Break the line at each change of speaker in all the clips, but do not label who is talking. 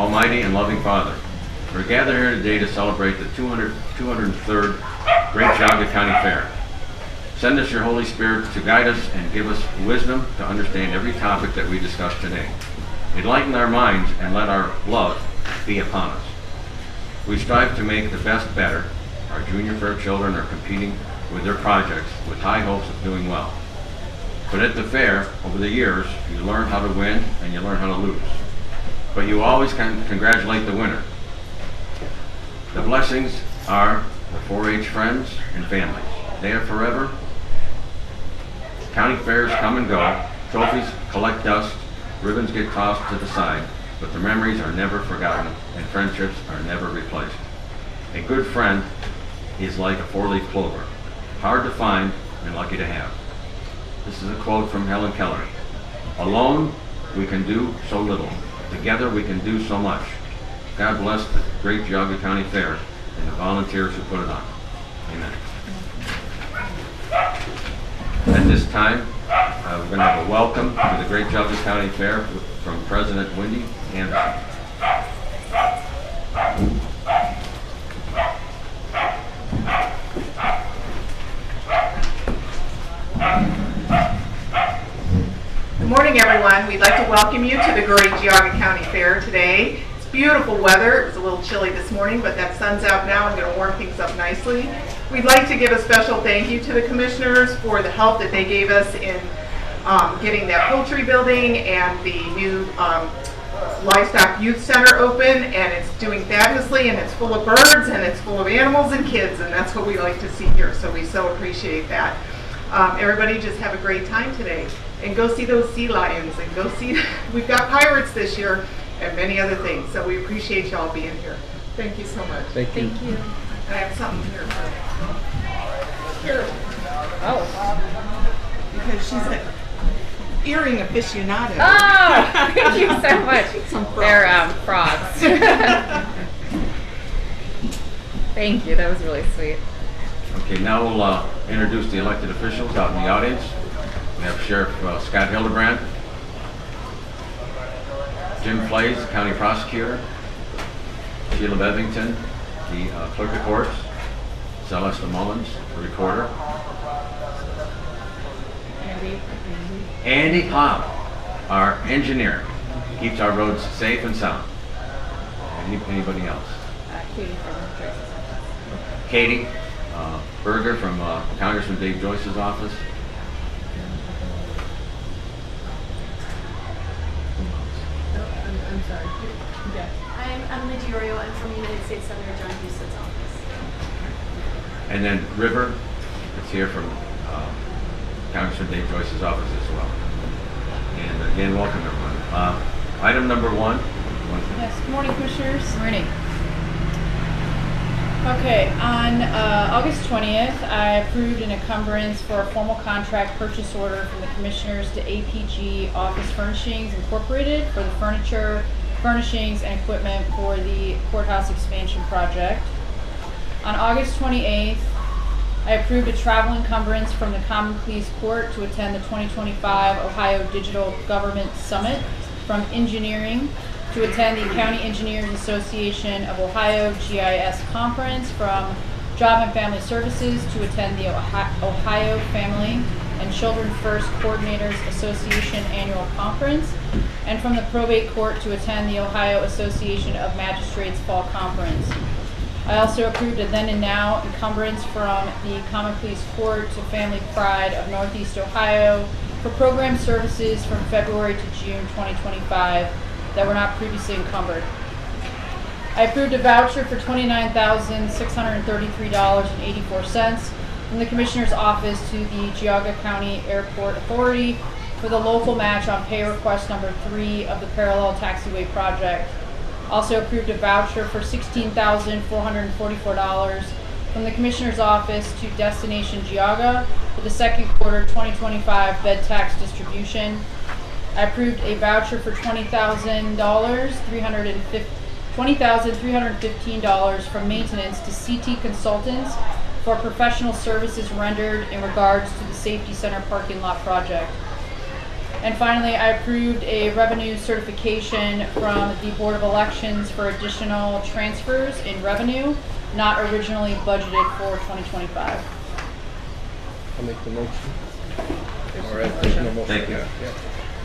Almighty and loving Father, we're gathered here today to celebrate the 203rd Great Geauga County Fair. Send us your Holy Spirit to guide us and give us wisdom to understand every topic that we discuss today. Enlighten our minds and let our love be upon us. We strive to make the best better. Our junior fair children are competing with their projects with high hopes of doing well. But at the fair, over the years, you learn how to win and you learn how to lose. But you always can congratulate the winner. The blessings are the 4-H friends and families. They are forever. County fairs come and go. Trophies collect dust. Ribbons get tossed to the side. But the memories are never forgotten and friendships are never replaced. A good friend is like a 4-leaf clover. Hard to find and lucky to have. This is a quote from Helen Keller. Alone, we can do so little. Together, we can do so much. God bless the great Geauga County Fair and the volunteers who put it on. Amen. At this time, we're going to have a welcome to the great Geauga County Fair from President Wendy Anderson.
Good morning, everyone. We'd like to welcome you to the great Geauga County Fair today. It's beautiful weather. It was a little chilly this morning, but that sun's out now and going to warm things up nicely. We'd like to give a special thank you to the commissioners for the help that they gave us in getting that poultry building and the new Livestock Youth Center open, and it's doing fabulously, and it's full of birds and it's full of animals and kids, and that's what we like to see here, so we so appreciate that. Everybody just have a great time today and go see those sea lions and go see, we've got pirates this year and many other things, so we appreciate y'all being here. Thank you so much.
Thank you.
Thank you.
I have something here. Here.
Oh.
Because she's an earring aficionado.
Oh, thank you so much. They're frogs. Thank you. That was really sweet.
Okay, now we'll introduce the elected officials out in the audience. We have Sheriff Scott Hildebrand, Jim Flays, County Prosecutor, Sheila Bevington, the Clerk of Courts, Celeste Mullins, the Recorder, Andy Pop, our engineer, keeps our roads safe and sound. Anybody else?
Katie from Joyce's office.
Katie Berger from Congressman Dave Joyce's office.
I'm sorry. Yeah. I'm Lydia Orio. I'm from United States Senator John Houston's office.
And then River, it's here from Congressman Dave Joyce's office as well. And again, welcome everyone. Item number 1.
Yes, good morning, Commissioners.
Good morning.
Okay, on August 20th, I approved an encumbrance for a formal contract purchase order from the Commissioners to APG Office Furnishings Incorporated for the furniture, furnishings, and equipment for the courthouse expansion project. On August 28th, I approved a travel encumbrance from the Common Pleas Court to attend the 2025 Ohio Digital Government Summit, from engineering to attend the County Engineers Association of Ohio GIS Conference, from Job and Family Services to attend the Ohio Family and Children First Coordinators Association Annual Conference, and from the Probate Court to attend the Ohio Association of Magistrates Fall Conference. I also approved a then and now encumbrance from the Common Pleas Court to Family Pride of Northeast Ohio for program services from February to June 2025 that were not previously encumbered. I approved a voucher for $29,633.84 from the Commissioner's Office to the Geauga County Airport Authority for the local match on pay request number 3 of the Parallel Taxiway Project. Also approved a voucher for $16,444 from the Commissioner's Office to Destination Geauga for the second quarter 2025 bed tax distribution. I approved a voucher for $20,315 from maintenance to CT Consultants for professional services rendered in regards to the Safety Center parking lot project. And finally, I approved a revenue certification from the Board of Elections for additional transfers in revenue not originally budgeted for 2025.
I'll make the motion. All right, there's no motion.
Thank you.
Yeah.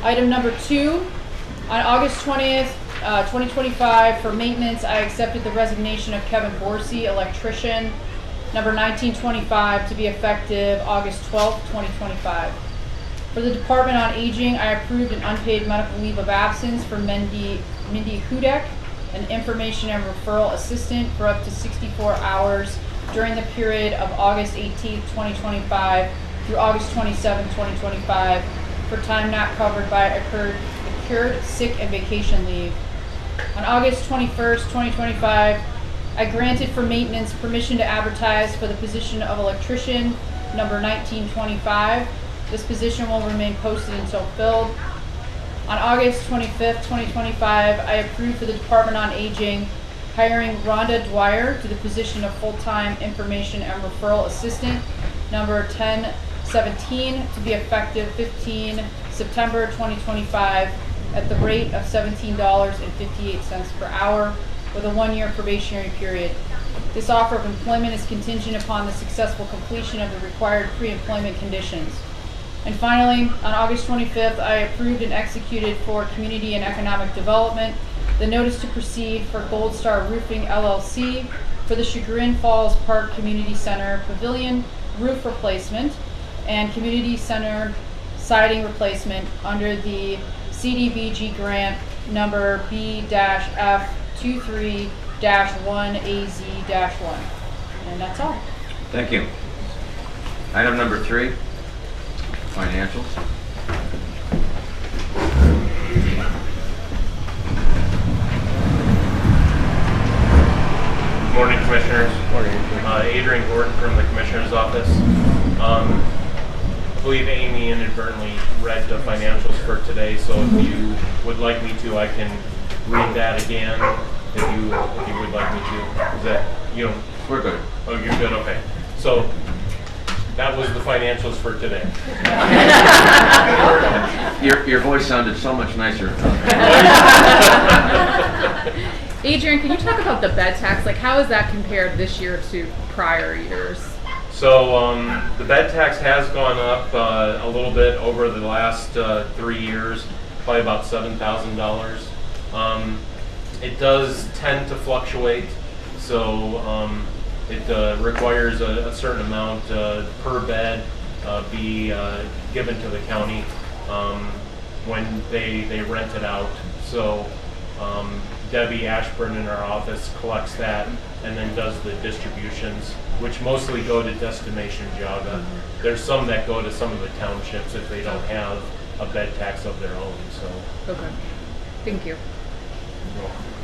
Item number 2, on August 20th, 2025, for maintenance, I accepted the resignation of Kevin Borsey, electrician, number 1925, to be effective August 12th, 2025. For the Department on Aging, I approved an unpaid medical leave of absence for Mindy Hudek, an information and referral assistant, for up to 64 hours during the period of August 18th, 2025 through August 27th, 2025 for time not covered by accrued sick and vacation leave. On August 21st, 2025, I granted for maintenance permission to advertise for the position of electrician, number 1925. This position will remain posted until filled. On August 25th, 2025, I approved for the Department on Aging hiring Rhonda Dwyer to the position of full-time information and referral assistant, number 1017, to be effective 15 September 2025 at the rate of $17.58 per hour with a 1-year probationary period. This offer of employment is contingent upon the successful completion of the required pre-employment conditions. And finally, on August 25th, I approved and executed for Community and Economic Development the notice to proceed for Gold Star Roofing LLC for the Chagrin Falls Park Community Center Pavilion roof replacement and Community Center siding replacement under the CDBG grant number B-F23-1AZ-1. And that's all.
Thank you. Item number 3, financials.
Good morning, Commissioners.
Morning.
Adrian Gordon from the Commissioner's Office. I believe Amy inadvertently read the financials for today, so if you would like me to, I can read that again if you would like me to. Is that, you know?
We're good.
Oh, you're good, okay. So that was the financials for today.
Your voice sounded so much nicer.
Adrian, can you talk about the bed tax? Like, how is that compared this year to prior years?
So the bed tax has gone up a little bit over the last 3 years, probably about $7,000. It does tend to fluctuate, so it requires a certain amount per bed be given to the county when they rent it out. So Debbie Ashburn in our office collects that and then does the distributions, which mostly go to Destination Geauga. There's some that go to some of the townships if they don't have a bed tax of their own. So.
Okay. Thank you.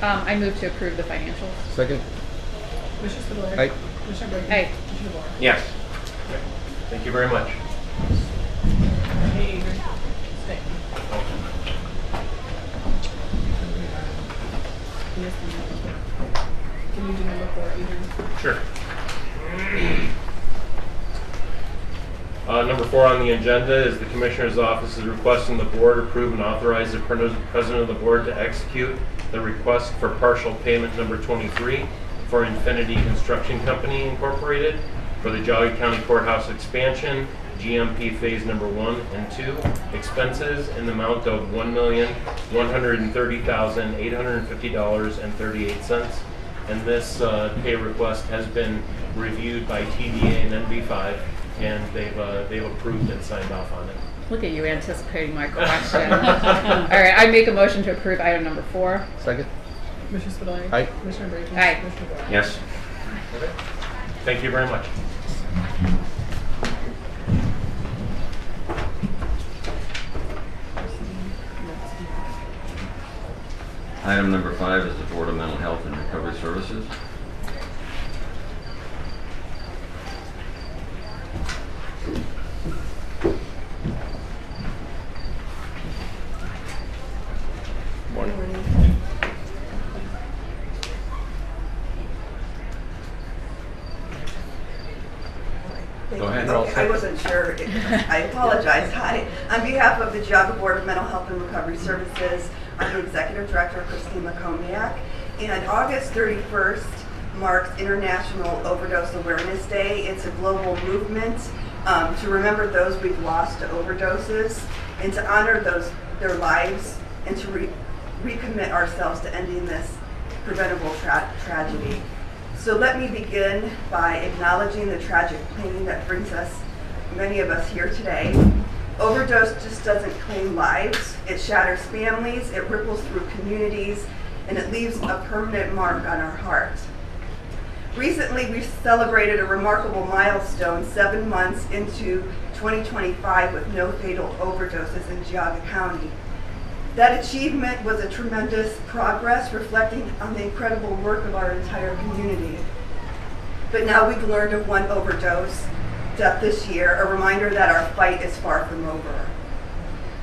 I move to approve the financials.
Second.
Commissioner Spudler.
Aye.
Commissioner Brady.
Aye.
Commissioner DeBoer.
Yes.
Thank you very much.
Hey, Adrian. Stay. Can you do number 4, Adrian?
Sure. Number 4 on the agenda is the Commissioner's Office is requesting the Board approve and authorize the President of the Board to execute the request for partial payment number 23 for Infinity Construction Company Incorporated for the Geauga County Courthouse expansion, GMP phase number 1 and 2, expenses in the amount of $1,130,850.38. And this pay request has been reviewed by TDA and NB5, and they've approved and signed off on it.
Look at you anticipating my question. All right, I make a motion to approve item number 4.
Second.
Commissioner Spudler.
Aye.
Commissioner Brady.
Aye.
Commissioner DeBoer.
Yes.
Thank you very much.
Item number 5 is the Board of Mental Health and Recovery Services.
Morning.
Thank
Go ahead.
Okay, I wasn't sure. I apologize. Hi. On behalf of the Geauga Board of Mental Health and Recovery Services, I'm the Executive Director, Christine McComiak. And August 31st marks International Overdose Awareness Day. It's a global movement to remember those we've lost to overdoses and to honor their lives and to recommit ourselves to ending this preventable tragedy. So let me begin by acknowledging the tragic pain that brings us, many of us here today. Overdose just doesn't claim lives. It shatters families, it ripples through communities, and it leaves a permanent mark on our hearts. Recently, we celebrated a remarkable milestone 7 months into 2025 with no fatal overdoses in Geauga County. That achievement was a tremendous progress, reflecting on the incredible work of our entire community. But now we've learned of one overdose death this year, a reminder that our fight is far from over.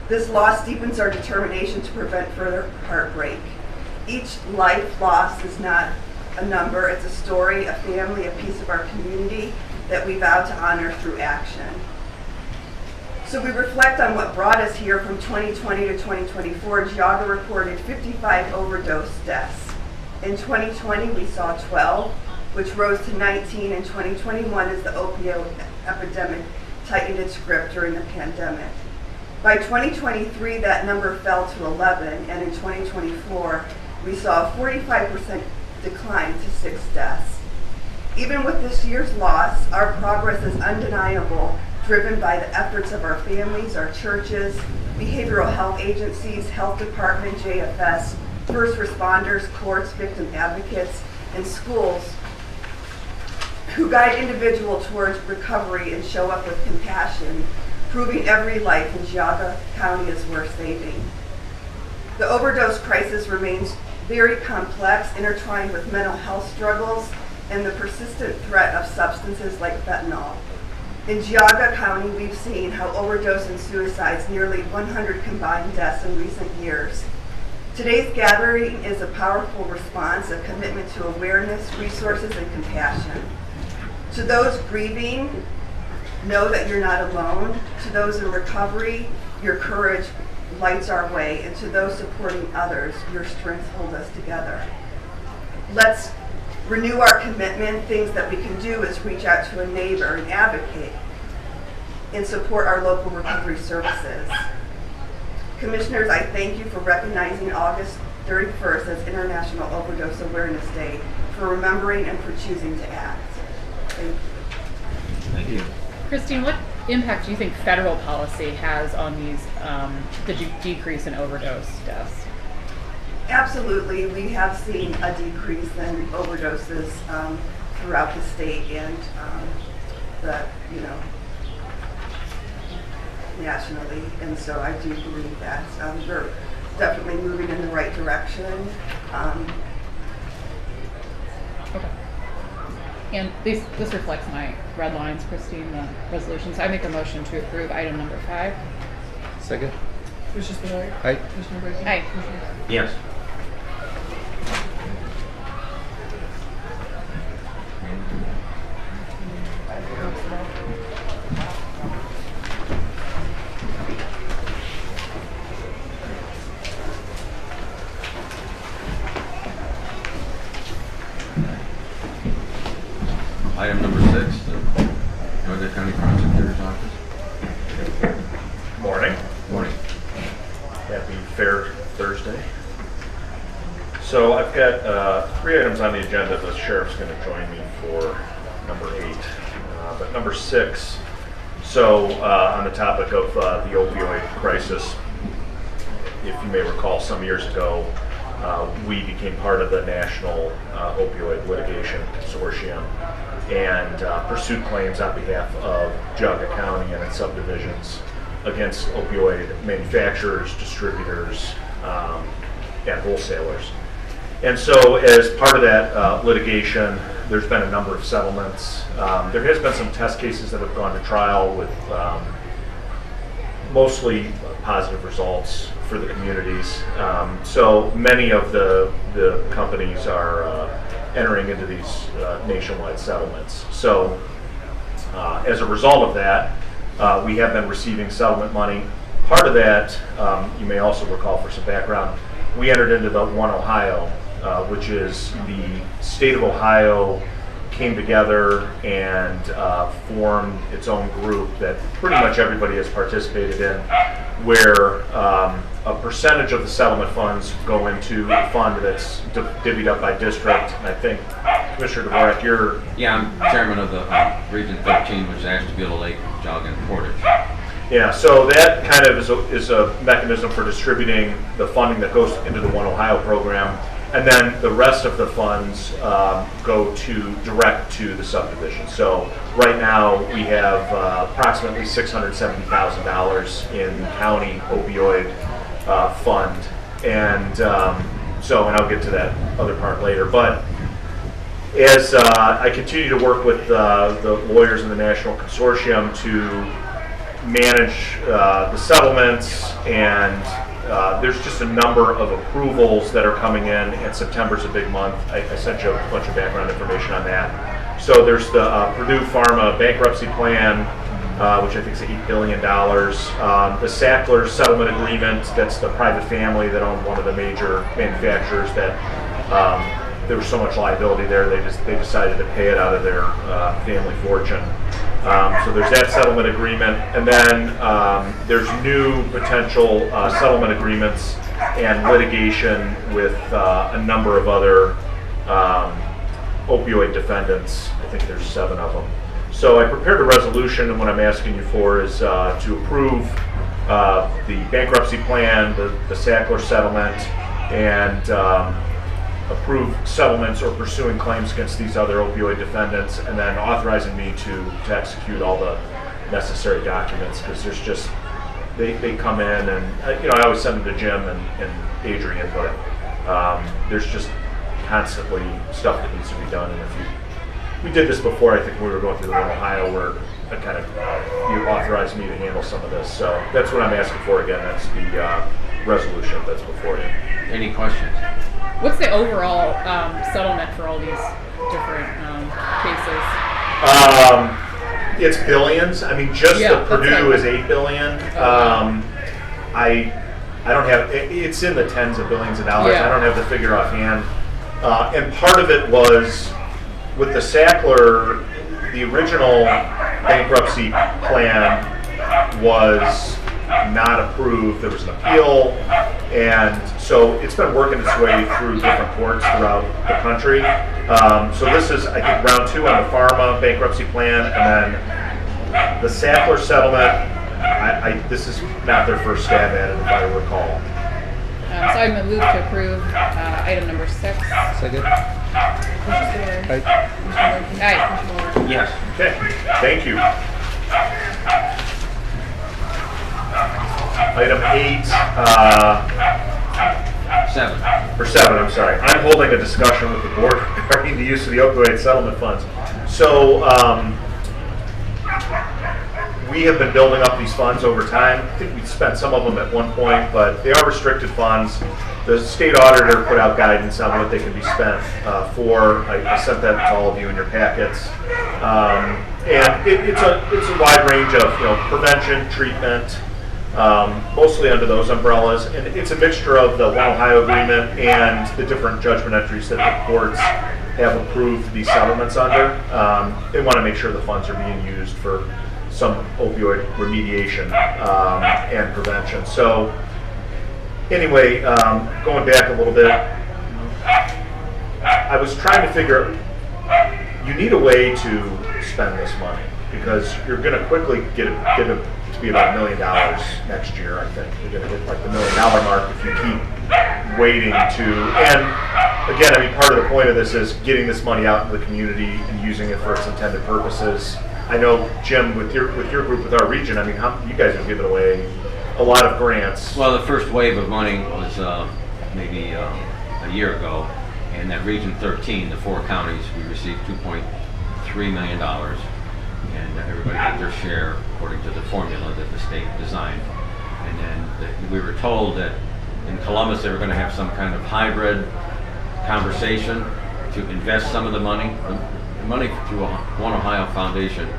This loss deepens our determination to prevent further heartbreak. Each life lost is not a number, it's a story, a family, a piece of our community that we vow to honor through action. So we reflect on what brought us here from 2020 to 2024. Geauga reported 55 overdose deaths. In 2020, we saw 12, which rose to 19 in 2021 as the opioid epidemic tightened its grip during the pandemic. By 2023, that number fell to 11, and in 2024, we saw a 45% decline to 6 deaths. Even with this year's loss, our progress is undeniable, driven by the efforts of our families, our churches, behavioral health agencies, health department, JFS, first responders, courts, victim advocates, and schools who guide individuals towards recovery and show up with compassion, proving every life in Geauga County is worth saving. The overdose crisis remains very complex, intertwined with mental health struggles and the persistent threat of substances like fentanyl. In Geauga County, we've seen how overdose and suicides, nearly 100 combined deaths in recent years. Today's gathering is a powerful response, a commitment to awareness, resources, and compassion. To those grieving, know that you're not alone. To those in recovery, your courage lights our way. And to those supporting others, your strength holds us together. Let's renew our commitment. Things that we can do is reach out to a neighbor and advocate and support our local recovery services. Commissioners, I thank you for recognizing August 31st as International Overdose Awareness Day, for remembering and for choosing to act. Thank you.
Thank you.
Christine, what impact do you think federal policy has on these the decrease in overdose deaths?
Absolutely, we have seen a decrease in overdoses throughout the state and nationally, and so I do believe that we're definitely moving in the right direction.
Okay. And this reflects my red lines, Christine, the resolution. So I make a motion to approve item number 5.
Second?
Commissioner Spudler.
Aye.
Commissioner Brady.
Aye.
Commissioner Rea.
Yes. Item number 6, the Geauga County Prosecutor's Office.
Morning.
Morning.
Happy Fair Thursday. So I've got 3 items on the agenda. The sheriff's going to join me for number 8. But number 6, so on the topic of the opioid crisis, if you may recall, some years ago, we became part of the National Opioid Litigation Consortium and pursued claims on behalf of Geauga County and its subdivisions against opioid manufacturers, distributors, and wholesalers. And so as part of that litigation, there's been a number of settlements. There has been some test cases that have gone to trial with mostly positive results for the communities. So many of the companies are entering into these nationwide settlements. So As a result of that, we have been receiving settlement money. Part of that, you may also recall for some background, we entered into the One Ohio, which is the state of Ohio came together and formed its own group that pretty much everybody has participated in, where a percentage of the settlement funds go into a fund that's divvied up by district. And I think, Commissioner Dvorak, you're...
Yeah, I'm chairman of the Region 13, which is Ashtabula, Lake, Geauga, and Portage.
Yeah, so that kind of is a mechanism for distributing the funding that goes into the One Ohio program. And then the rest of the funds go direct to the subdivision. So right now we have approximately $670,000 in county opioid fund, and and I'll get to that other part later. But as I continue to work with the lawyers in the National Consortium to manage the settlements, and there's just a number of approvals that are coming in, and September's a big month. I sent you a bunch of background information on that. So there's the Purdue Pharma bankruptcy plan, which I think is $8 billion. The Sackler settlement agreement, that's the private family that owned one of the major manufacturers that there was so much liability there, they decided to pay it out of their family fortune. So there's that settlement agreement, and then there's new potential settlement agreements and litigation with a number of other opioid defendants. I think there's 7 of them. So I prepared a resolution, and what I'm asking you for is to approve the bankruptcy plan, the Sackler settlement, and approve settlements or pursuing claims against these other opioid defendants, and then authorizing me to execute all the necessary documents, because there's just, they come in, and I always send them to Jim and Adrian, but there's just constantly stuff that needs to be done. And we did this before, I think we were going through the One Ohio, where you authorized me to handle some of this. So that's what I'm asking for again. That's the resolution that's before you.
Any questions?
What's the overall settlement for all these different cases?
It's billions. I mean, just the Purdue is $8 billion. I don't have. It's in the tens of billions of dollars.
Yeah.
I don't have the figure offhand. And part of it was with the Sackler. The original bankruptcy plan was not approved. There was an appeal, and so it's been working its way through different courts throughout the country. So this is, I think, round 2 on the pharma bankruptcy plan, and then the Sackler settlement. This is not their first stab at it, if I recall.
So I'm going to move to approve item number 6.
Second. Aye.
Aye.
Yes.
Okay, thank you. Item 8, 7, I'm sorry. I'm holding a discussion with the board regarding the use of the opioid settlement funds. So we have been building up these funds over time. I think we spent some of them at one point, but they are restricted funds. The state auditor put out guidance on what they can be spent for. I sent that to all of you in your packets. And it's a wide range of prevention, treatment, mostly under those umbrellas. And it's a mixture of the One Ohio agreement and the different judgment entries that the courts have approved these settlements under. They want to make sure the funds are being used for some opioid remediation and prevention. So anyway, going back a little bit, I was trying to figure, you need a way to spend this money, because you're going to quickly get it to be about $1 million next year. I think you're going to hit like the $1 million mark if you keep waiting to. And again, I mean, part of the point of this is getting this money out into the community and using it for its intended purposes. I know, Jim, with your group, with our region, I mean, you guys have given away a lot of grants.
Well, the first wave of money was maybe a year ago, and that Region 13, the 4 counties, we received $2.3 million, and everybody got their share according to the formula that the state designed. And then we were told that in Columbus they were going to have some kind of hybrid conversation to invest some of the money. The money through One Ohio Foundation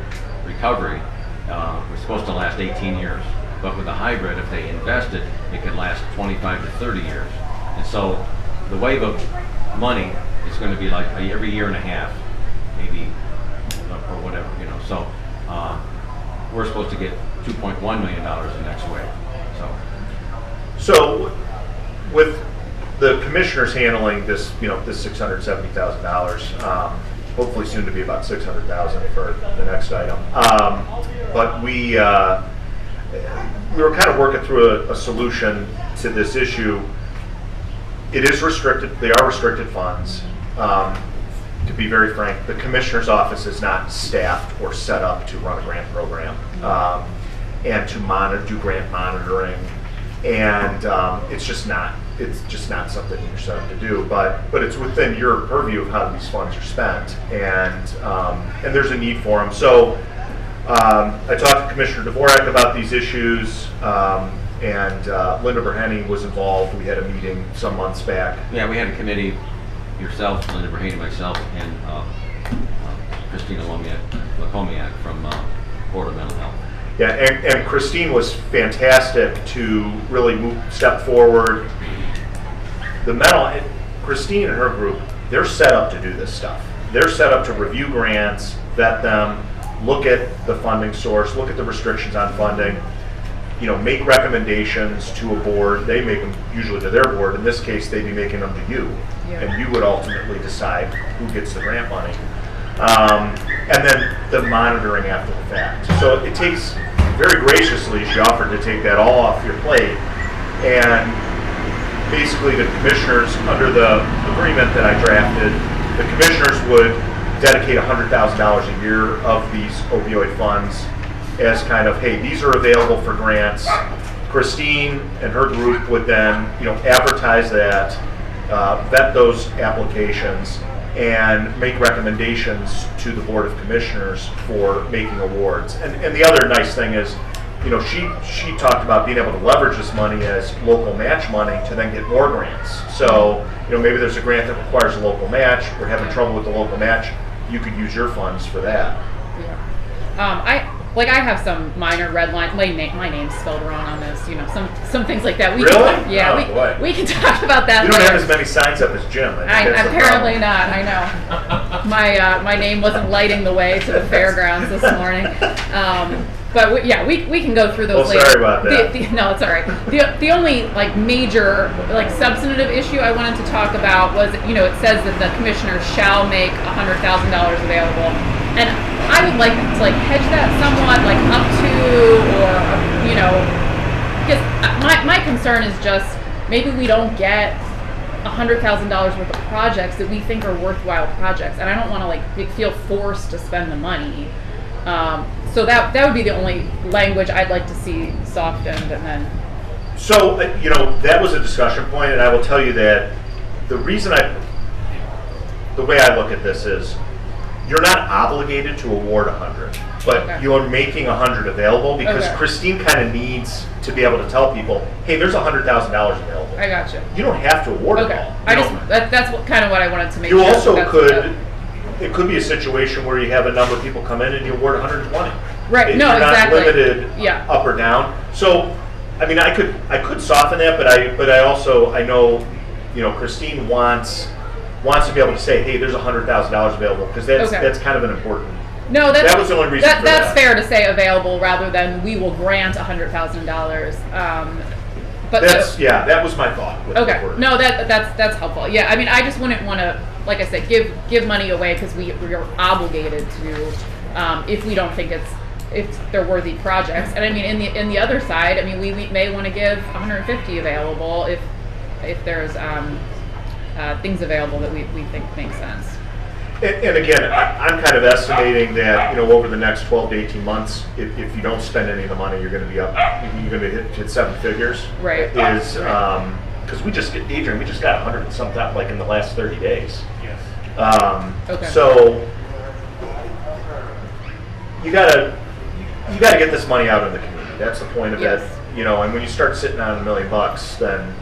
recovery was supposed to last 18 years. But with the hybrid, if they invest it, it could last 25 to 30 years. And so the wave of money is going to be like every year and a half, maybe, or whatever, you know. So we're supposed to get $2.1 million the next wave.
So with the commissioners handling this, you know, this $670,000, hopefully soon to be about $600,000 for the next item. But we were kind of working through a solution to this issue. It is restricted. They are restricted funds. To be very frank, the commissioner's office is not staffed or set up to run a grant program and to do grant monitoring. And it's just not something you're set up to do. But it's within your purview of how these funds are spent, and there's a need for them. So I talked to Commissioner Dvorak about these issues, and Linda Berhenny was involved. We had a meeting some months back.
Yeah, we had a committee, yourself, Linda Berhenny, myself, and Christina Lakomiak from Board of Mental Health.
Yeah, and Christine was fantastic to really step forward. Christine and her group, they're set up to do this stuff. They're set up to review grants, vet them, look at the funding source, look at the restrictions on funding, you know, make recommendations to a board. They make them usually to their board. In this case, they'd be making them to you, and you would ultimately decide who gets the grant money. And then the monitoring after the fact. So it takes, very graciously, she offered to take that all off your plate, and basically the commissioners, under the agreement that I drafted, the commissioners would dedicate $100,000 a year of these opioid funds as kind of, hey, these are available for grants. Christine and her group would then, you know, advertise that, vet those applications, and make recommendations to the Board of Commissioners for making awards. And the other nice thing is, you know, she talked about being able to leverage this money as local match money to then get more grants. So, you know, maybe there's a grant that requires a local match. We're having trouble with the local match. You could use your funds for that.
Yeah. I have some minor red line. My name's spelled wrong on this. You know, some things like that.
Really?
We can talk about that.
You don't
later.
have as many signs up as Jim.
Apparently not. I know. My name wasn't lighting the way to the fairgrounds this morning. But we can go through those later.
Sorry about that.
No, it's all right. The only major substantive issue I wanted to talk about was, you know, it says that the commissioner shall make $100,000 available, and I would like to hedge that somewhat, up to, or you know, because my concern is just maybe we don't get $100,000 worth of projects that we think are worthwhile projects, and I don't want to feel forced to spend the money. So that would be the only language I'd like to see softened, and then.
So, you know, that was a discussion point, and I will tell you that the way I look at this is, you're not obligated to award 100, but you're making 100 available because Christine kind of needs to be able to tell people, hey, there's $100,000 available.
I gotcha.
You don't have to award it all.
That's kind of what I wanted to make
sure.
You
also could. It could be a situation where you have a number of people come in and you award 120.
Right.
No,
exactly.
You're not limited up or down. So, I mean, I could soften that, but I also know, you know, Christine wants to be able to say, hey, there's $100,000 available, because that's kind of an important.
No,
that was the only reason.
That's fair to say available rather than we will grant $100,000. But
that was my thought.
No, that's helpful. Yeah, I mean, I just wouldn't want to, like I said, give money away because we are obligated to, if we don't think if they're worthy projects. And I mean, in the other side, I mean, we may want to give 150 available if there's things available that we think make sense.
And again, I'm kind of estimating that, you know, over the next 12 to 18 months, if you don't spend any of the money, you're going to be up. You're going to hit 7 figures.
Right.
Because we just got 100 and something in the last 30 days.
Yes.
So you gotta get this money out in the community. That's the point of it. You know, and when you start sitting on $1 million, then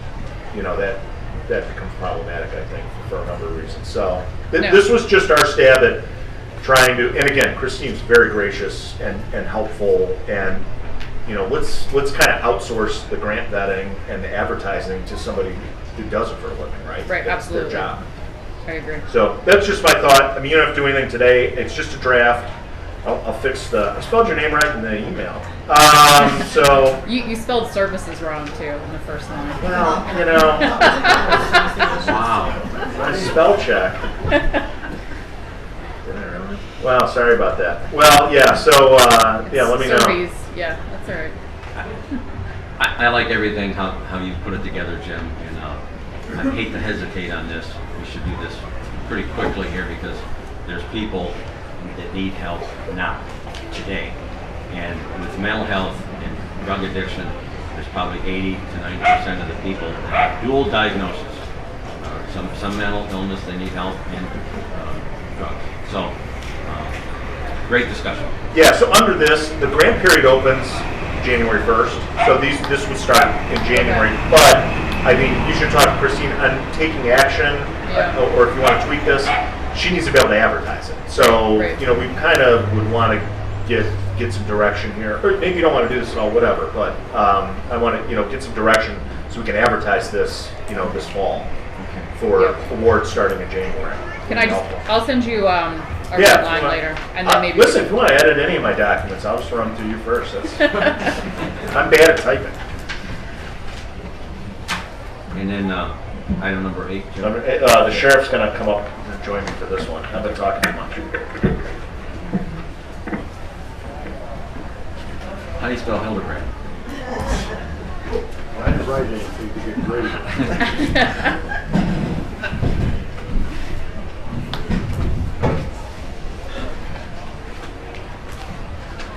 you know that becomes problematic, I think, for a number of reasons. So this was just our stab at trying to, and again, Christine's very gracious and helpful, and let's kind of outsource the grant vetting and the advertising to somebody who does it for a living, right?
Right,
That's
absolutely.
their job.
I agree.
So that's just my thought. I mean, you don't have to do anything today. It's just a draft. I'll fix I spelled your name right in the email. So.
You spelled services wrong too in the first line.
Well,
Wow.
I spell check. Well, sorry about that. Well, yeah, so, let me know.
Surveys. Yeah, that's all right.
I like everything, how you put it together, Jim, and I hate to hesitate on this. We should do this pretty quickly here because there's people that need help now, today. And with mental health and drug addiction, there's probably 80 to 90% of the people that have dual diagnosis. Some mental illness, they need help, and drugs. So, great discussion.
Yeah, so under this, the grant period opens January 1st. So this would start in January. But, I mean, you should talk to Christine on taking action, or if you want to tweak this, she needs to be able to advertise it. So,
Right.
we kind of would want to get some direction here. Or maybe you don't want to do this at all, whatever. But I want to, get some direction so we can advertise this, this fall for awards starting in January.
I'll send you our
Yeah,
deadline later, and then maybe.
Listen, if you want to edit any of my documents, I'll just run them through you first. I'm bad at typing.
And then item number 8, Jim.
The sheriff's going to come up and join me for this one. I've been talking too much.
How do you spell Hildebrand?
I didn't write anything to get graded.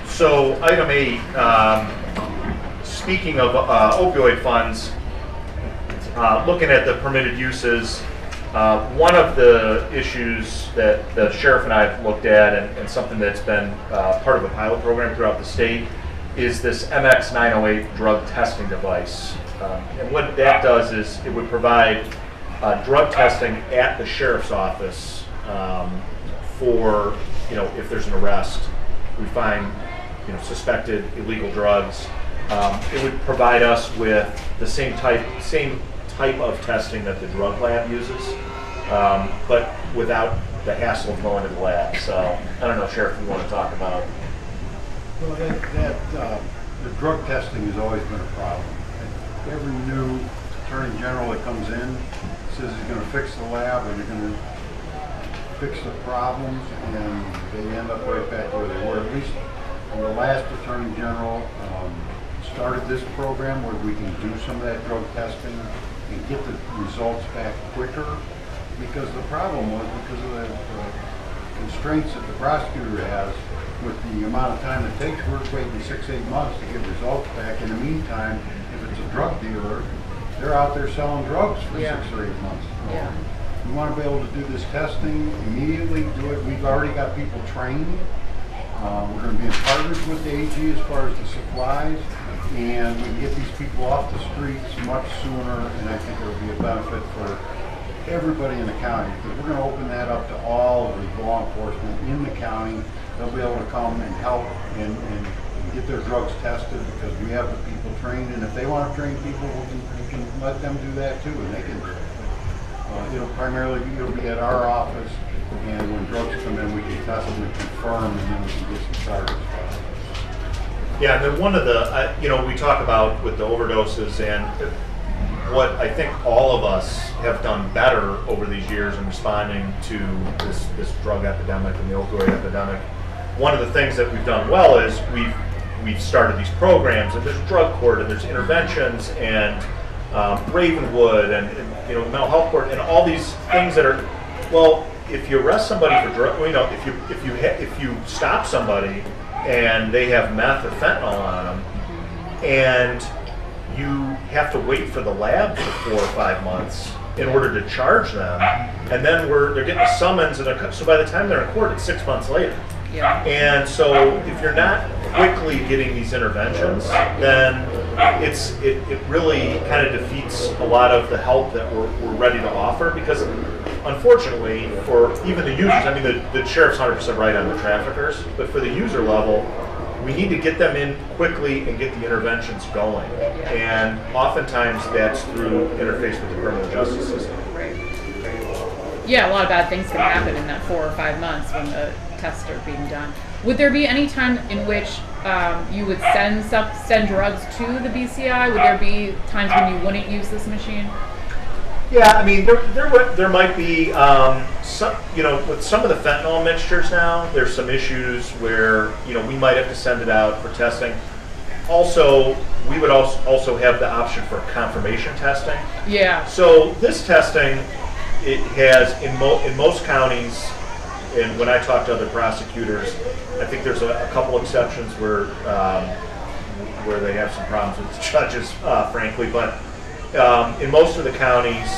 So item 8, speaking of opioid funds, looking at the permitted uses, one of the issues that the sheriff and I have looked at, and something that's been part of a pilot program throughout the state, is this MX908 drug testing device. And what that does is it would provide drug testing at the sheriff's office for, if there's an arrest, we find, suspected illegal drugs. It would provide us with the same type of testing that the drug lab uses, but without the hassle of going to the lab. So I don't know, Sheriff, if you want to talk about.
Well, the drug testing has always been a problem. Every new attorney general that comes in says he's going to fix the lab and they're going to fix the problems, and they end up right back where they were. At least the last attorney general started this program where we can do some of that drug testing and get the results back quicker, because the problem was because of the constraints that the prosecutor has with the amount of time it takes. We're waiting 6-8 months to get results back. In the meantime, if it's a drug dealer, they're out there selling drugs for 6 or 8 months. We want to be able to do this testing immediately, do it. We've already got people trained. We're going to be in partners with the AG as far as the supplies, and we can get these people off the streets much sooner, and I think it'll be a benefit for everybody in the county, because we're going to open that up to all of the law enforcement in the county. They'll be able to come and help and get their drugs tested, because we have the people trained, and if they want to train people, we can let them do that too, and they can do it. It'll be at our office, and when drugs come in, we can test them and confirm, and then we can get some charges.
Yeah, and then one of the, we talk about with the overdoses, and what I think all of us have done better over these years in responding to this drug epidemic and the opioid epidemic. One of the things that we've done well is we've started these programs, and there's drug court, and there's interventions, and Ravenwood, and mental health court, and all these things that are, well, if you arrest somebody for drug, if you stop somebody and they have meth or fentanyl on them, and you have to wait for the lab for 4 or 5 months in order to charge them, and then they're getting a summons, and so by the time they're in court, it's 6 months later.
Yeah.
And so if you're not quickly getting these interventions, then it really kind of defeats a lot of the help that we're ready to offer, because unfortunately, for even the users, I mean, the sheriff's 100% right on the traffickers, but for the user level, we need to get them in quickly and get the interventions going. And oftentimes that's through interface with the criminal justice system.
Right. Yeah, a lot of bad things can happen in that 4 or 5 months when the tests are being done. Would there be any time in which you would send drugs to the BCI? Would there be times when you wouldn't use this machine?
Yeah, I mean, there might be some, with some of the fentanyl mixtures now, there's some issues where, we might have to send it out for testing. Also, we would also have the option for confirmation testing.
Yeah.
So this testing, it has, in most counties, and when I talk to other prosecutors, I think there's a couple exceptions where they have some problems with the judges, frankly, but in most of the counties,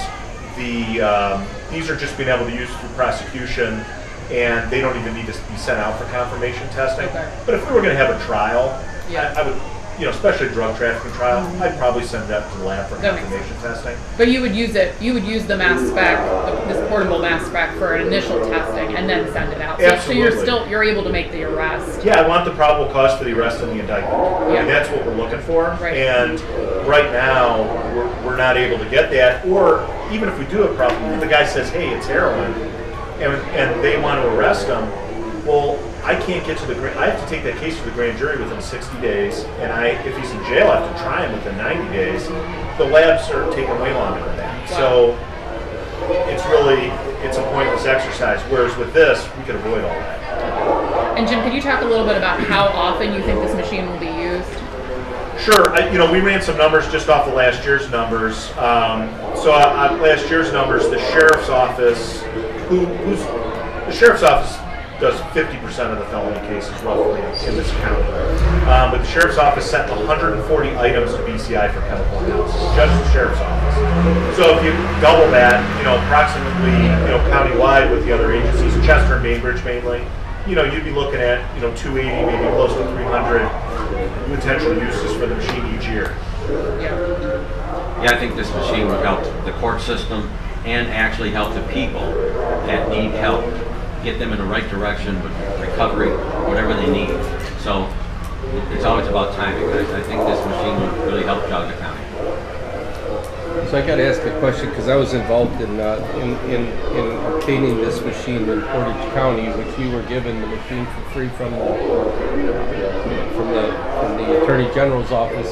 these are just being able to use through prosecution, and they don't even need to be sent out for confirmation testing. Okay. But if we were going to have a trial, I would, especially a drug trafficking trial, I'd probably send that to the lab for confirmation testing.
But you would use the mass spec, this portable mass spec for an initial testing, and then send it out.
Absolutely.
So you're able to make the arrest.
Yeah, I want the probable cause for the arrest and the indictment.
Yeah.
And that's what we're looking for.
Right.
And right now, we're not able to get that. Or even if we do have a problem, if the guy says, hey, it's heroin, and they want to arrest him, well, I can't get to I have to take that case to the grand jury within 60 days, and if he's in jail, I have to try him within 90 days. The labs are taking way longer than that. Wow. So it's a pointless exercise, whereas with this, we could avoid all that.
And Jim, could you talk a little bit about how often you think this machine will be used?
Sure. We ran some numbers just off of last year's numbers. So on last year's numbers, the sheriff's office, the sheriff's office does 50% of the felony cases roughly in this county. But the sheriff's office sent 140 items to BCI for chemical analysis, just the sheriff's office. So if you double that, approximately, countywide with the other agencies, Chester and Bainbridge mainly, you'd be looking at, 280, maybe close to 300 potential uses for the machine each year.
Yeah, I think this machine would help the court system and actually help the people that need help. Get them in the right direction with recovery, whatever they need. So it's always about timing. I think this machine would really help Geauga County.
So I got to ask a question because I was involved in obtaining this machine in Portage County, which we were given the machine for free from the Attorney General's office.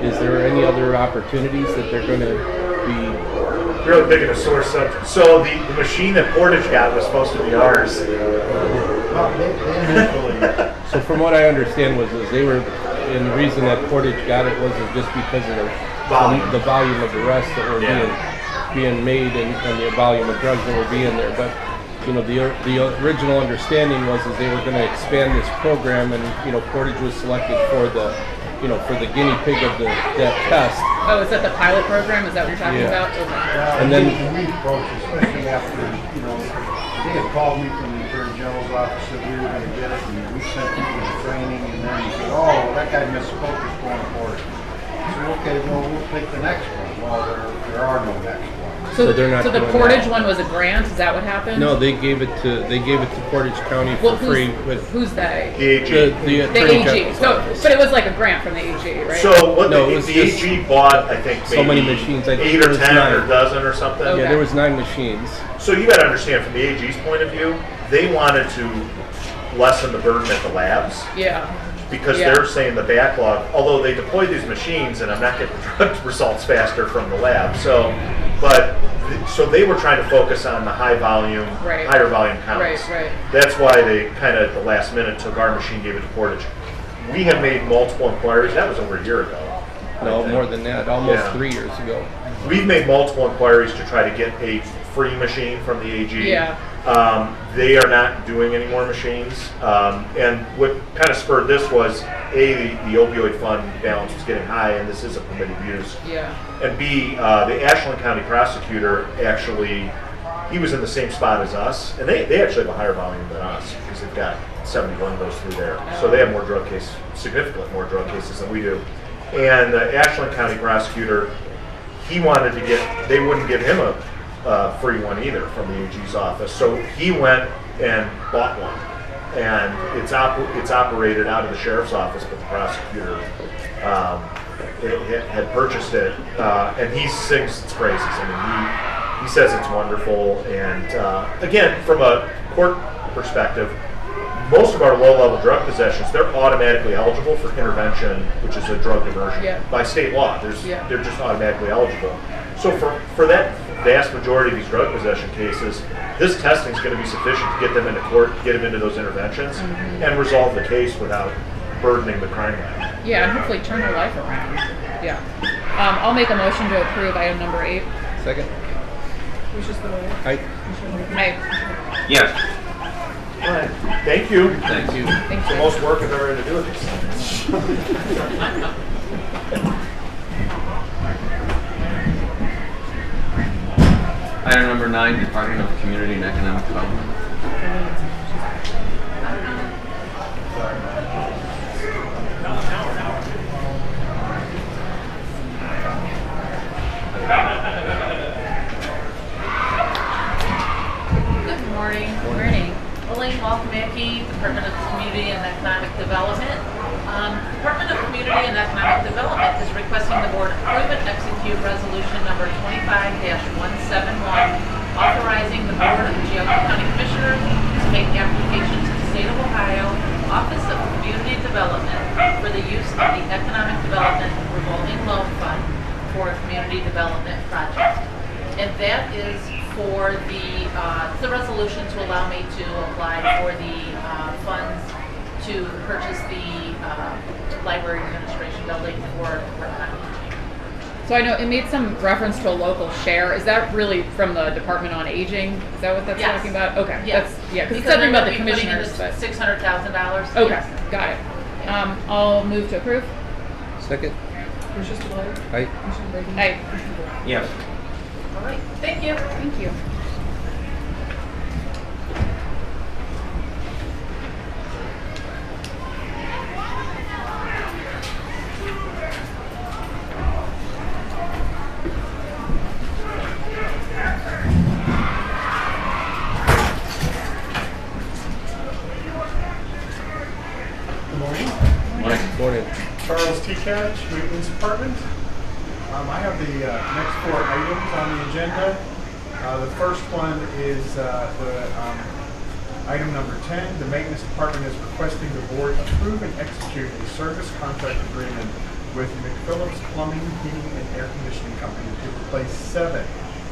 Is there any other opportunities that they're going to be?
Really big in a sore subject. So the machine that Portage got was supposed to be ours.
So from what I understand was they were, and the reason that Portage got it wasn't just because of the volume of arrests that were being made and the volume of drugs that were being there. But the original understanding was that they were going to expand this program, and Portage was selected for the guinea pig of that test.
Oh, is that the pilot program? Is that what you're talking about? Okay.
And then we approached, especially after, they had called me from the Attorney General's office, said we were going to get it, and we sent people to training, and then he said, oh, that guy misspoke, is going for it. I said, okay, well, we'll take the next one. Well, there are no next ones.
So
they're not.
So the Portage one was a grant. Is that what happened?
No, they gave it to Portage County for free.
Who's they?
The AG.
The
AG. But it was like a grant from the AG, right?
So the AG bought, I think, maybe
so many machines.
8 or 10 or a dozen or something.
Okay.
Yeah, there was 9 machines.
So you got to understand, from the AG's point of view, they wanted to lessen the burden at the labs.
Yeah.
Because they're saying the backlog, although they deployed these machines, and I'm not getting drug results faster from the lab. So they were trying to focus on the higher volume counts.
Right.
That's why they kind of at the last minute took our machine, gave it to Portage. We have made multiple inquiries. That was over a year ago.
No, more than that. Almost 3 years ago.
We've made multiple inquiries to try to get a free machine from the AG.
Yeah.
They are not doing any more machines. And what kind of spurred this was, A, the opioid fund balance was getting high, and this is a permitted use.
Yeah.
And B, the Ashland County prosecutor actually, he was in the same spot as us, and they actually have a higher volume than us because they've got 71 goes through there. So they have more drug cases, significantly more drug cases than we do. And the Ashland County prosecutor, he wanted to they wouldn't give him a free one either from the AG's office. So he went and bought one, and it's operated out of the sheriff's office, but the prosecutor had purchased it, and he sings its praises. I mean, he says it's wonderful, and again, from a court perspective, most of our low-level drug possessions, they're automatically eligible for intervention, which is a drug diversion by state law. They're just automatically eligible. So for that vast majority of these drug possession cases, this testing is going to be sufficient to get them into court, get them into those interventions, and resolve the case without burdening the crime lab.
Yeah, and hopefully turn their life around. Yeah. I'll make a motion to approve item number 8.
Second. Aye.
Aye.
Yes.
All right. Thank you.
Thank you.
It's the most work I've ever had to do with this.
Item number 9, Department of Community and Economic Development.
Good morning. Elaine Walkamaki, Department of Community and Economic Development. Department of Community and Economic Development is requesting the board approve and execute resolution number 25-171, authorizing the board of the Geauga County Commissioners to make application to the state of Ohio Office of Community Development for the use of the Economic Development Revolving Loan Fund for a community development project. And that is for the resolution to allow me to apply for the funds to purchase the library administration building for Department of Aging.
So I know it made some reference to a local share. Is that really from the Department on Aging? Is that what that's
Yes.
talking about? Okay.
Yes.
Because it's something about the commissioners.
But $600,000.
Okay,
Yes.
got it. I'll move to approve.
Second. Aye.
Aye.
Yes.
All right. Thank you.
Thank you.
Morning.
Charles T. Catch, Maintenance Department. I have the next 4 items on the agenda. The first one is item number 10. The Maintenance Department is requesting the board approve and execute a service contract agreement with McPhillips Plumbing, Heating, and Air Conditioning Company to replace 7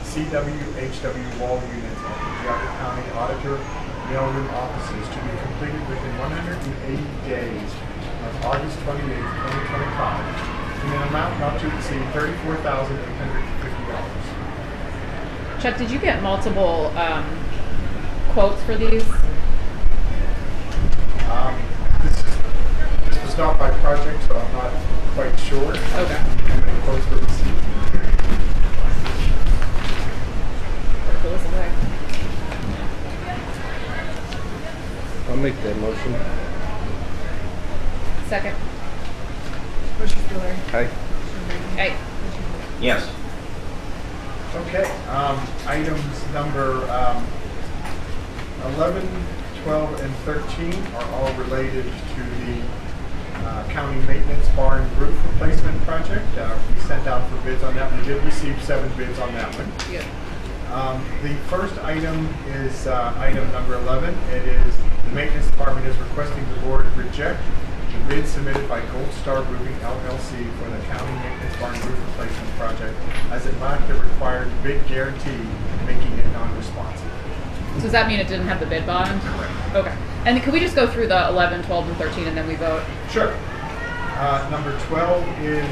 CWHW wall units at the Geauga County Auditor mailroom offices to be completed within 180 days of August 28, 2025, in an amount not to exceed $34,850.
Chuck, did you get multiple quotes for these?
This was not my project, so I'm not quite sure.
Okay.
How many quotes were received?
I'll make that motion.
Second.
Aye.
Aye.
Yes.
Okay, items number 11, 12, and 13 are all related to the county maintenance barn roof replacement project. We sent out for bids on that. We did receive 7 bids on that one.
Yeah.
The first item is item number 11. It is the maintenance department is requesting the board reject the bid submitted by Gold Star Roofing LLC for the county maintenance barn roof replacement project, as it lacked the required bid guarantee, making it non-responsive.
So does that mean it didn't have the bid bond?
Correct.
Okay. And could we just go through the 11, 12, and 13 and then we vote?
Sure. Number 12 is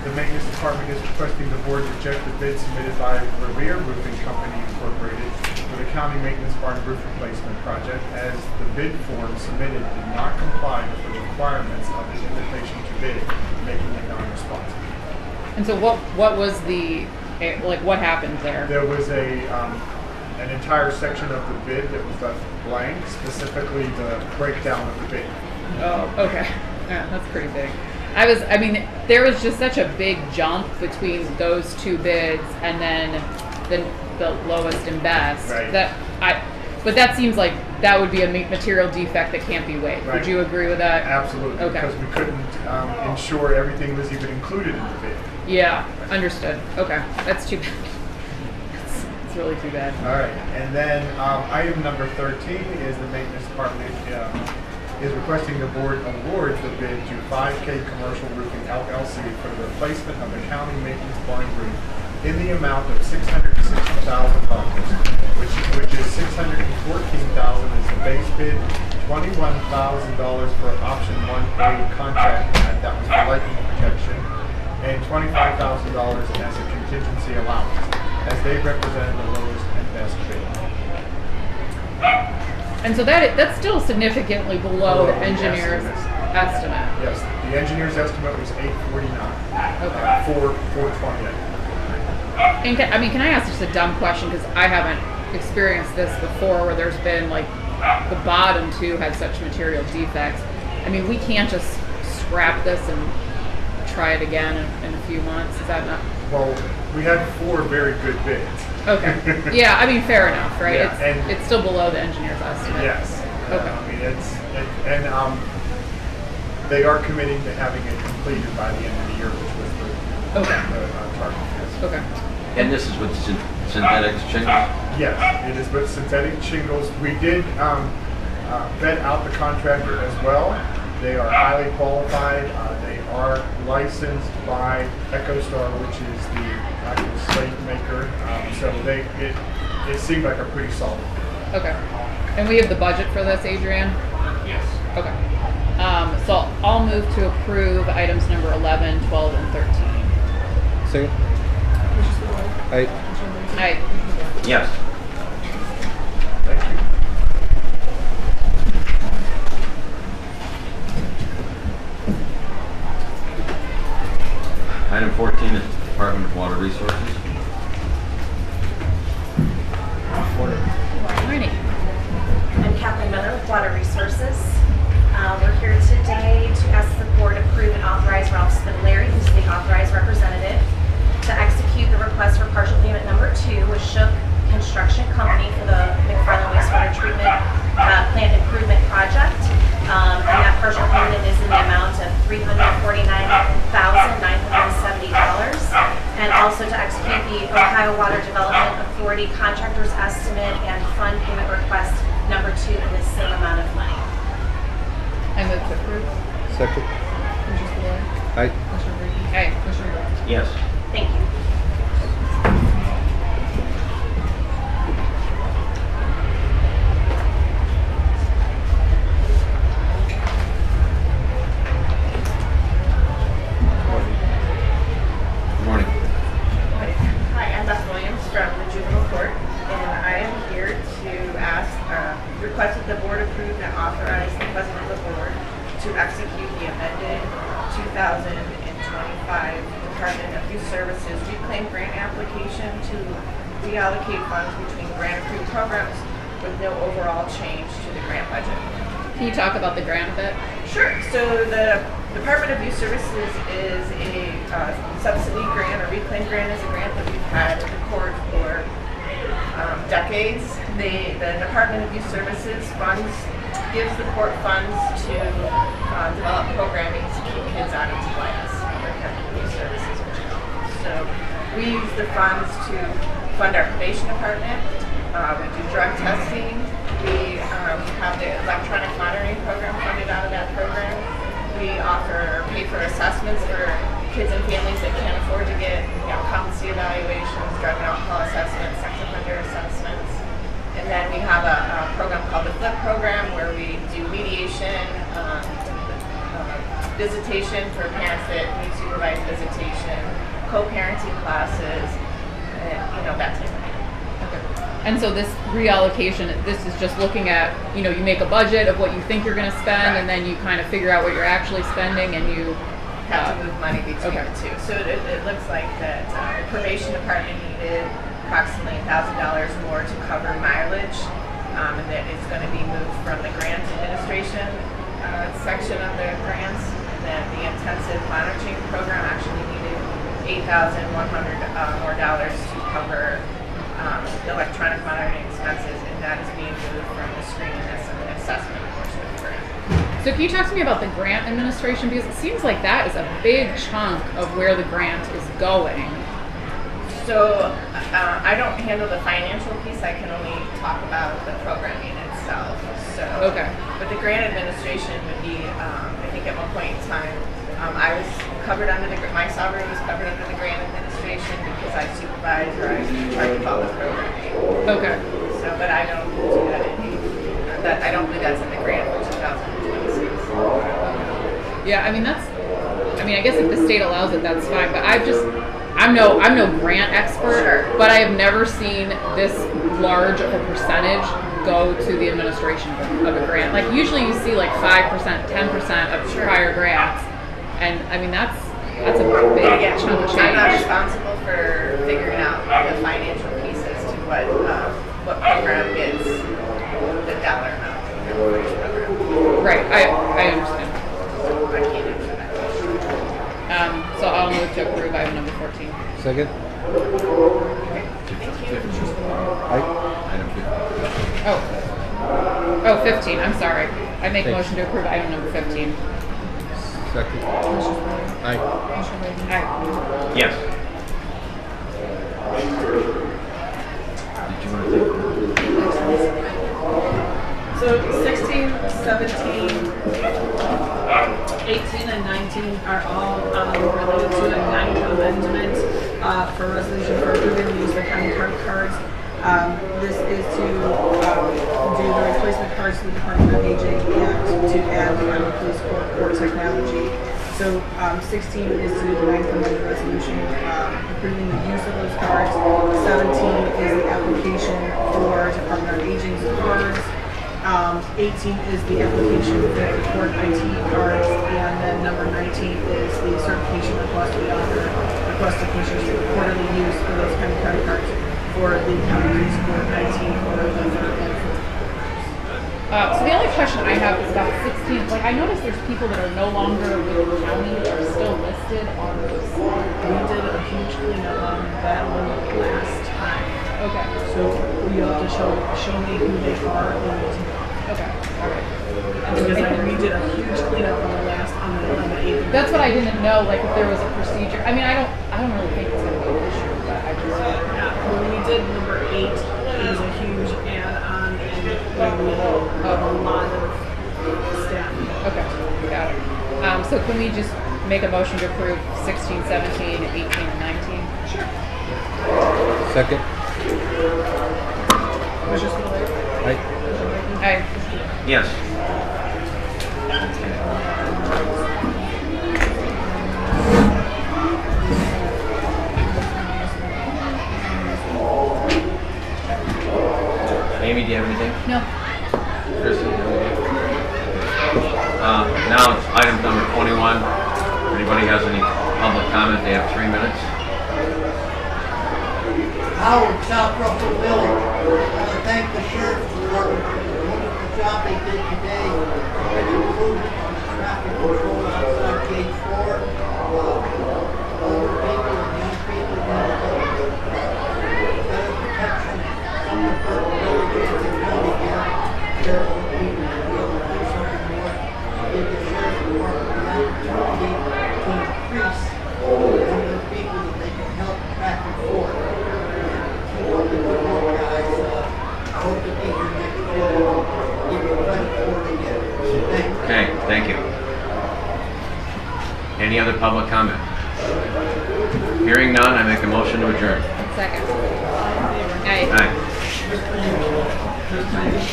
the maintenance department is requesting the board reject the bid submitted by Revere Roofing Company Incorporated for the county maintenance barn roof replacement project, as the bid form submitted did not comply with the requirements of the invitation to bid, making it non-responsive.
And so what was the, like what happened there?
There was an entire section of the bid that was left blank, specifically the breakdown of the bid.
Oh, okay. Yeah, that's pretty big. I mean, there was just such a big jump between those 2 bids and then the lowest and best.
Right.
But that seems like that would be a material defect that can't be waived.
Right.
Would you agree with that?
Absolutely,
Okay.
because we couldn't ensure everything was even included in the bid.
Yeah, understood. Okay, that's too bad. It's really too bad.
All right, and then item number 13 is the maintenance department is requesting the board award the bid to 5K Commercial Roofing LLC for the replacement of the county maintenance barn roof in the amount of $660,000, which is $614,000 is the base bid, $21,000 for option 1A contract, and that was for lightning protection, and $25,000 as a contingency allowance, as they represented the lowest and best bid.
And so that's still significantly below the engineer's estimate.
Yes, the engineer's estimate was $849 for 428.
And can I ask just a dumb question, because I haven't experienced this before, where there's been like the bottom two had such material defects. I mean, we can't just scrap this and try it again in a few months. Is that not?
Well, we had 4 very good bids.
Okay. Yeah, I mean, fair enough, right?
Yeah,
it's still below the engineer's estimate.
Yes.
Okay.
I mean, they are committing to having it completed by the end of the year, which was the target. Yes.
Okay.
And this is with synthetic shingles?
Yes, it is with synthetic shingles. We did vet out the contractor as well. They are highly qualified. They are licensed by EchoStar, which is the actual slate maker. So it seemed like a pretty solid bid.
Okay. And we have the budget for this, Adrian?
Yes.
Okay. So I'll move to approve items number 11, 12, and 13.
Second. Aye.
Aye.
Yes.
Thank you.
Item 14 is Department of Water Resources.
Morning.
I'm Kathleen Miller with Water Resources. We're here today to ask the board to approve and authorize Ralph Spitaleri, who's the authorized representative, to execute the request for partial payment number 2 with Shook Construction Company for the McFarland Wastewater Treatment Plant Improvement Project. And that partial payment is in the amount of $349,970. And also to execute the Ohio Water Development Authority contractor's estimate and fund payment request number 2 in the same amount of money.
I move to approve.
Second.
Commissioner Spillier.
Aye.
Commissioner Brady. Aye. Commissioner Rea.
Yes.
Thank you.
Good morning.
Hi, I'm Beth Williams from the Juvenile Court, and I am here to request that the board approve and authorize the president of the board to execute the amended 2025 Department of Youth Services reclaim grant application to reallocate funds between grant approved programs with no overall change to the grant budget.
Can you talk about the grant a bit?
Sure. So the Department of Youth Services is a subsidy grant, or reclaim grant is a grant that we've had in the court for decades. The Department of Youth Services gives the court funds to develop programming to keep kids out of class under Department of Youth Services. So we use the funds to fund our probation department. We do drug testing. We have the electronic monitoring program funded out of that program. We offer pay for assessments for kids and families that can't afford to get competency evaluations, drug and alcohol assessments, sex offender assessments. And then we have a program called the FLIP program, where we do mediation, visitation for parents that need supervised visitation, co-parenting classes, and that type of thing.
And so this reallocation, this is just looking at, you make a budget of what you think you're going to spend, and then you kind of figure out what you're actually spending, and you
have to move money between the two. So it looks like that the probation department needed approximately $1,000 more to cover mileage, and that it's going to be moved from the grant administration section of the grants. And then the intensive monitoring program actually needed $8,100 more to cover electronic monitoring expenses, and that is being moved from the screening and assessment portion of the grant.
So can you talk to me about the grant administration? Because it seems like that is a big chunk of where the grant is going.
So I don't handle the financial piece. I can only talk about the programming itself. So,
Okay.
But the grant administration would be, I think at one point in time, I was covered under my salary was covered under the grant administration because I supervise or I try to follow the programming.
Okay.
So, but I don't do that I don't believe that's in the grant for 2026.
Yeah, I mean I guess if the state allows it, that's fine. But I'm no grant expert,
Sure.
but I have never seen this large of a percentage go to the administration of a grant. Like usually you see like 5%, 10% of prior grants, and I mean that's a big chunk of change.
I'm not responsible for figuring out the financial piece as to what program gets the dollar amount for each program.
Right, I understand.
So I can't answer that question.
So I'll move to approve item number 14.
Second?
Item 15.
Oh, 15, I'm sorry. I make a motion to approve item number 15.
Second. Aye.
Aye.
Yes. Did you want to take?
So 16, 17, 18, and 19 are all related to a 9th amendment for resolution for approving the use of county credit cards. This is to do the replacement cards to the Department of Aging and to add the Iowa Police Court technology. So 16 is to do the 9th amendment resolution approving the use of those cards. 17 is the application for Department of Aging's cards. 18 is the application for the court IT cards, and then number 19 is the certification request we offer requested commissioners for quarterly use for those kind of credit cards for the county police court IT or the
So the only question I have is about 16. Like I noticed there's people that are no longer with the county that are still listed on those.
We did a huge cleanup on that one last time.
Okay.
So you have to show me who they are and
Okay. All right.
because we did a huge cleanup on the 8th.
That's what I didn't know. Like if there was a procedure. I mean, I don't really think it's going to be an issue, but I just.
Yeah. When we did number 8, it was a huge add-on, and we had a lot of staff.
Okay. Got it. So can we just make a motion to approve 16, 17, 18, and 19?
Sure.
Second?
Commissioner Spillier?
Aye.
Aye.
Yes. Amy, do you have anything?
No.
Kristen, do you have anything? Now it's item number 21. If anybody has any public comment, they have 3 minutes.
Howard, South Russell Village. I want to thank the sheriff's department for the wonderful job they did today. With improvement on the traffic control outside gate 4. Older people and young people need better protection from the village and the county here. Sheriff will be able to do something more. Give the sheriff's department the opportunity to increase the number of people that they can help back and forth.
Okay, thank you. Any other public comment? Hearing none, I make a motion to adjourn.
Second. Aye.
Aye.